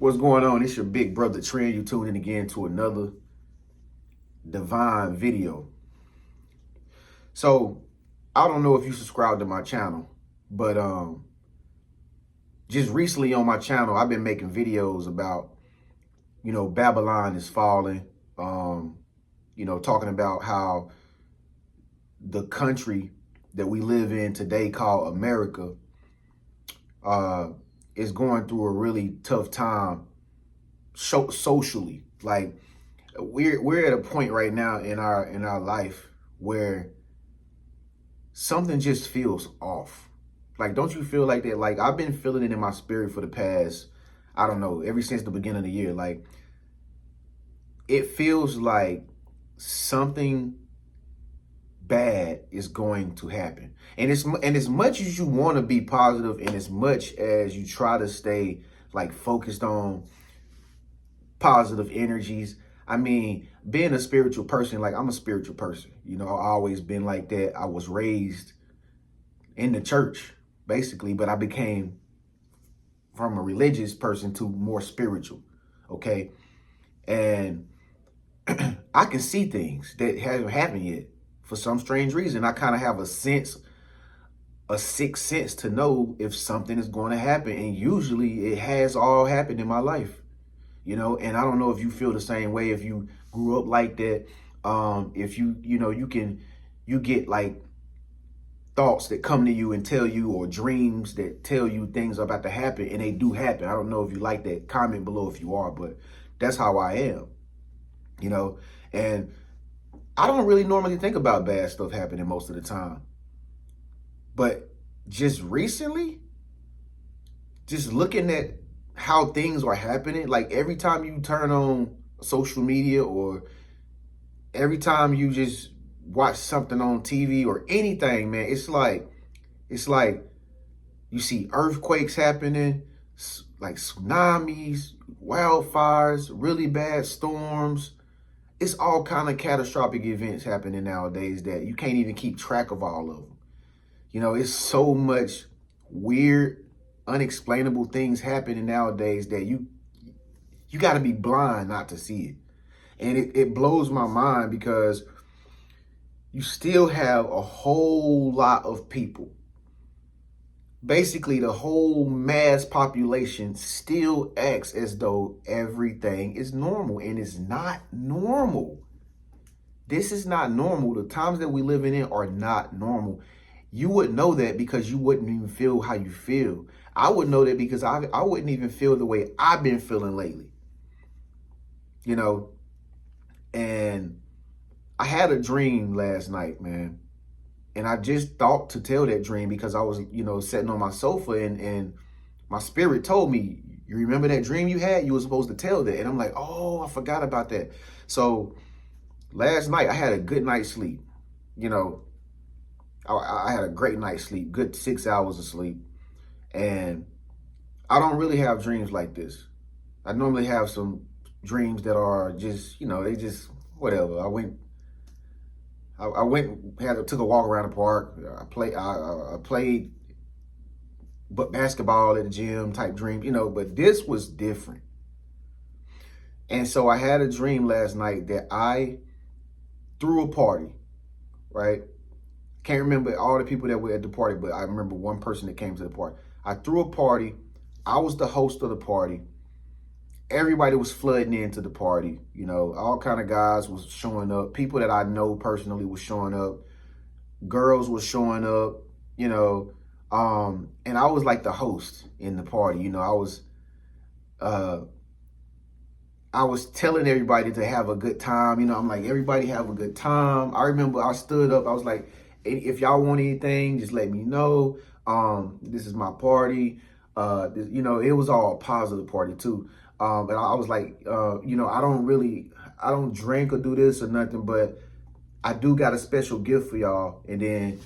What's going on? It's your big brother TREN. You tuned in again to another divine video. So I don't know if you subscribe to my channel, but just recently on my channel, I've been making videos about, Babylon is falling. Talking about how the country that we live in today called America is going through a really tough time socially. Like we're at a point right now in our life where something just feels off. Like, don't you feel like that? Like, I've been feeling it in my spirit for the past, I don't know, ever since the beginning of the year. Like, it feels like something bad is going to happen. And as much as you want to be positive, and as much as you try to stay like focused on positive energies, I mean, being a spiritual person, like I'm a spiritual person, I've always been like that. I was raised in the church basically, but I became from a religious person to more spiritual. Okay. And I can see things that haven't happened yet. For some strange reason, I kind of have a sixth sense to know if something is going to happen. And usually it has all happened in my life, and I don't know if you feel the same way, if you grew up like that. If you get like thoughts that come to you and tell you, or dreams that tell you things are about to happen, and they do happen. I don't know if you like that. Comment below if you are, but that's how I am, and I don't really normally think about bad stuff happening most of the time. But just recently, just looking at how things are happening, like every time you turn on social media, or every time you just watch something on TV or anything, man, it's like you see earthquakes happening, like tsunamis, wildfires, really bad storms. It's all kind of catastrophic events happening nowadays that you can't even keep track of all of them. It's so much weird, unexplainable things happening nowadays that you got to be blind not to see it. And it blows my mind, because you still have a whole lot of people, basically the whole mass population, still acts as though everything is normal, and it's not normal. This is not normal. The times that we living in are not normal. You would know that because you wouldn't even feel how you feel. I would know that because I wouldn't even feel the way I've been feeling lately. And I had a dream last night, man. And I just thought to tell that dream because I was, sitting on my sofa, and my spirit told me, you remember that dream you had? You were supposed to tell that. And I'm like, oh, I forgot about that. So last night I had a good night's sleep. I had a great night's sleep, good 6 hours of sleep. And I don't really have dreams like this. I normally have some dreams that are just, they just, whatever. I took a walk around the park. I played basketball at the gym type dream, but this was different. And so I had a dream last night that I threw a party, right? Can't remember all the people that were at the party, but I remember one person that came to the party. I threw a party. I was the host of the party. Everybody was flooding into the party. All kind of guys was showing up. People that I know personally was showing up. Girls was showing up, and I was like the host in the party. I was telling everybody to have a good time. I'm like, everybody have a good time. I remember I stood up. I was like, if y'all want anything, just let me know. This is my party. It was all a positive party too. But I was like, I don't drink or do this or nothing, but I do got a special gift for y'all. And then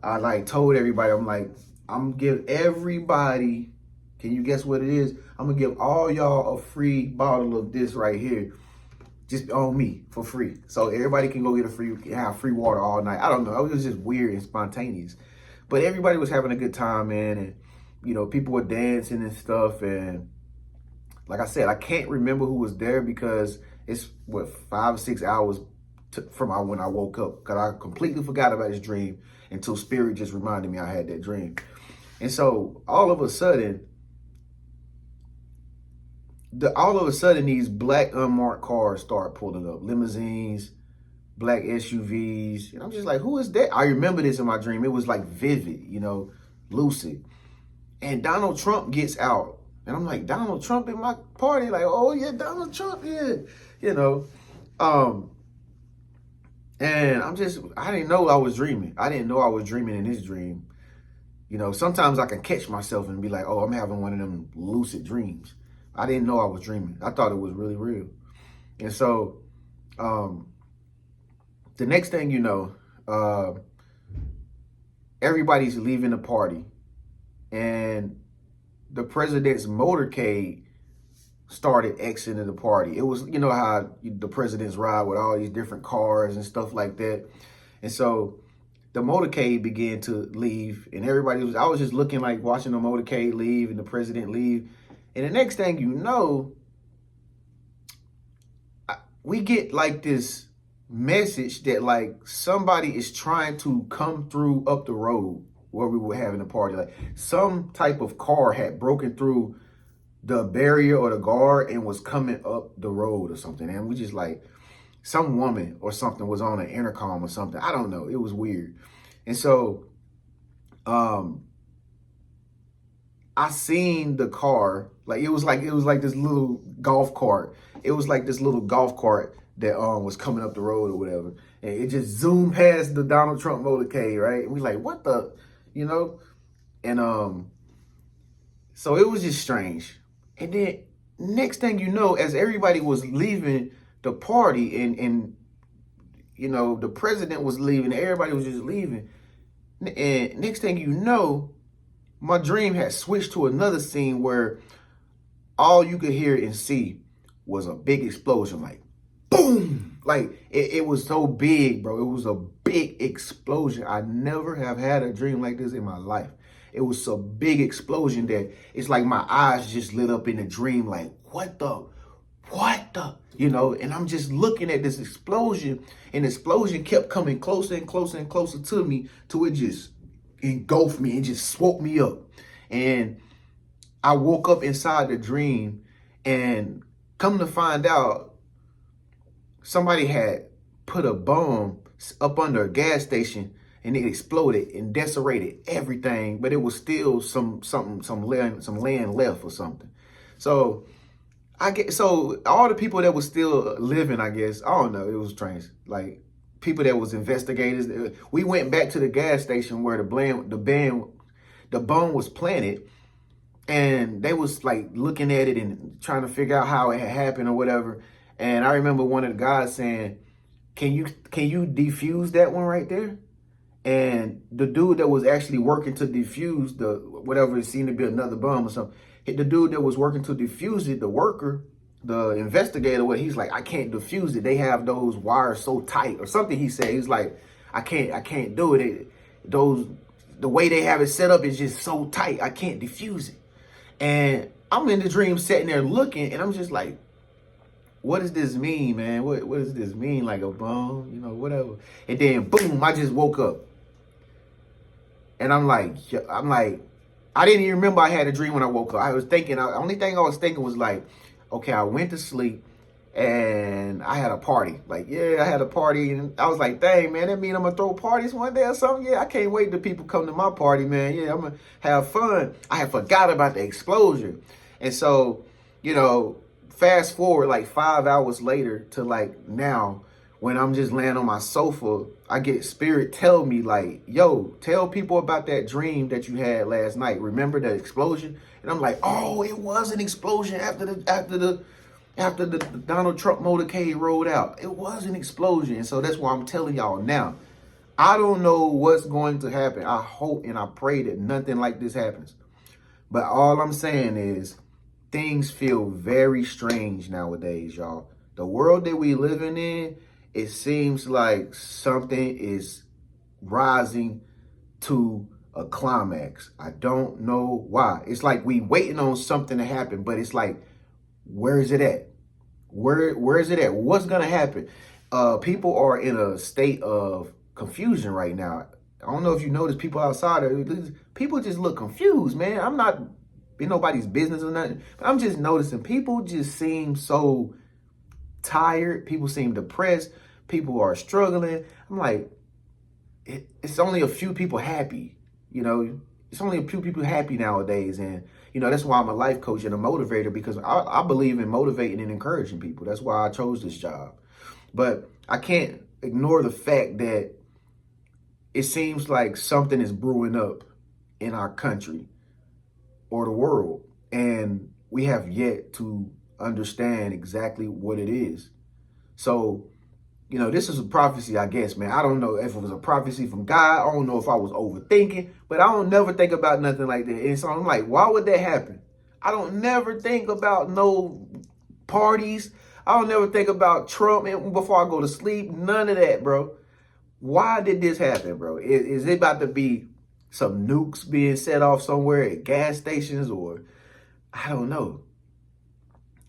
I like told everybody, I'm like, I'm gonna give everybody, can you guess what it is? I'm gonna give all y'all a free bottle of this right here, just on me for free. So everybody can go get have free water all night. I don't know, it was just weird and spontaneous. But everybody was having a good time, man. And, people were dancing and stuff. And Like I said, I can't remember who was there because it's what 5 or 6 hours from when I woke up, because I completely forgot about this dream until Spirit just reminded me I had that dream. And so all of a sudden, these black unmarked cars start pulling up, limousines, black SUVs, and I'm just like, who is that? I remember this in my dream. It was like vivid, lucid. And Donald Trump gets out, and I'm like, Donald Trump in my party? Like, oh yeah, Donald Trump, yeah, And I didn't know I was dreaming. I didn't know I was dreaming in this dream. Sometimes I can catch myself and be like, oh, I'm having one of them lucid dreams. I didn't know I was dreaming. I thought it was really real. And so the next thing you know, everybody's leaving the party. And the president's motorcade started exiting the party. It was, how the presidents ride with all these different cars and stuff like that. And so the motorcade began to leave, and I was just looking, like watching the motorcade leave and the president leave. And the next thing you know, we get like this message that like somebody is trying to come through up the road where we were having a party. Like some type of car had broken through the barrier or the guard and was coming up the road or something. And we just like, some woman or something was on an intercom or something. I don't know. It was weird. And so I seen the car, like it was like this little golf cart. It was like this little golf cart that was coming up the road or whatever. And it just zoomed past the Donald Trump motorcade, right? And we like, what the, And so it was just strange. And then next thing you know, as everybody was leaving the party and the president was leaving, everybody was just leaving. And next thing you know, my dream had switched to another scene where all you could hear and see was a big explosion, like boom. Like it was so big, bro. It was a big explosion. I never have had a dream like this in my life. It was a big explosion that it's like my eyes just lit up in a dream, like, what the, and I'm just looking at this explosion, and the explosion kept coming closer and closer and closer to me till it just engulfed me and just swooped me up. And I woke up inside the dream, and come to find out, somebody had put a bomb up under a gas station, and it exploded and desecrated everything, but it was still some land left or something. So all the people that were still living, I guess, I don't know, it was strange. Like people that was investigators, we went back to the gas station where the bomb was planted, and they was like looking at it and trying to figure out how it had happened or whatever. And I remember one of the guys saying, can you defuse that one right there? And the dude that was actually working to defuse the whatever it seemed to be another bomb or something, the dude that was working to defuse it, the worker, the investigator, he's like, I can't defuse it. They have those wires so tight or something. He said, he's like, I can't do it. The way they have it set up is just so tight. I can't defuse it. And I'm in the dream sitting there looking, and I'm just like, what does this mean, man? What does this mean? Like a bomb, whatever. And then boom, I just woke up. And I'm like, I didn't even remember I had a dream when I woke up. I was thinking, the only thing I was thinking was like, okay, I went to sleep and I had a party. Like, yeah, I had a party. And I was like, dang, man, that mean I'm going to throw parties one day or something? Yeah, I can't wait till people come to my party, man. Yeah, I'm going to have fun. I had forgot about the explosion. And so, fast forward like 5 hours later to like now, when I'm just laying on my sofa, I get Spirit tell me like, yo, tell people about that dream that you had last night. Remember the explosion? And I'm like, oh, it was an explosion after the Donald Trump motorcade rolled out. It was an explosion. And so that's why I'm telling y'all now. I don't know what's going to happen. I hope and I pray that nothing like this happens. But all I'm saying is things feel very strange nowadays, y'all. The world that we living in, it seems like something is rising to a climax. I don't know why. It's like we waiting on something to happen, but it's like Where is it at? Where is it at? What's gonna happen? People are in a state of confusion right now. I don't know if you notice people outside people just look confused, man. I'm not in nobody's business or nothing, but I'm just noticing people just seem so tired. People seem depressed. People are struggling. I'm like, it's only a few people happy, you know. It's only a few people happy nowadays, and you know that's why I'm a life coach and a motivator, because I believe in motivating and encouraging people. That's why I chose this job. But I can't ignore the fact that it seems like something is brewing up in our country or the world, and we have yet to understand exactly what it is. So, you know, this is a prophecy, I guess, man. I don't know if it was a prophecy from God. I don't know if I was overthinking, but I don't never think about nothing like that. And so I'm like, why would that happen? I don't never think about no parties. I don't never think about Trump before I go to sleep. None of that, bro. Why did this happen, bro? Is it about to be some nukes being set off somewhere at gas stations, or I don't know.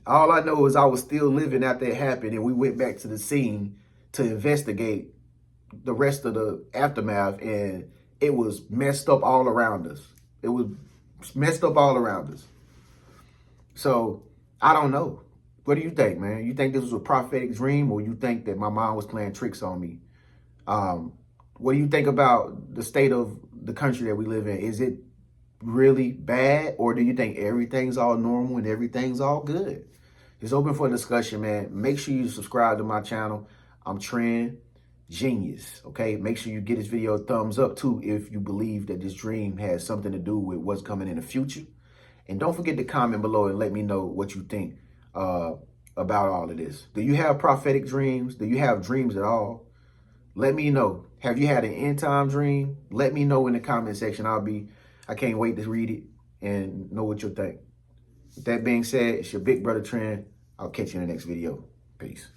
All I know is I was still living after it happened, and we went back to the scene to investigate the rest of the aftermath, and it was messed up all around us. It was messed up all around us. So I don't know. What do you think, man? You think this was a prophetic dream, or you think that my mom was playing tricks on me? What do you think about the state of the country that we live in? Is it really bad, or do you think everything's all normal and everything's all good? It's open for discussion, man. Make sure you subscribe to my channel. I'm TREN Genius, okay? Make sure you get this video a thumbs up, too, if you believe that this dream has something to do with what's coming in the future. And don't forget to comment below and let me know what you think about all of this. Do you have prophetic dreams? Do you have dreams at all? Let me know. Have you had an end time dream? Let me know in the comment section. I can't wait to read it and know what you think. With that being said, it's your big brother TREN. I'll catch you in the next video. Peace.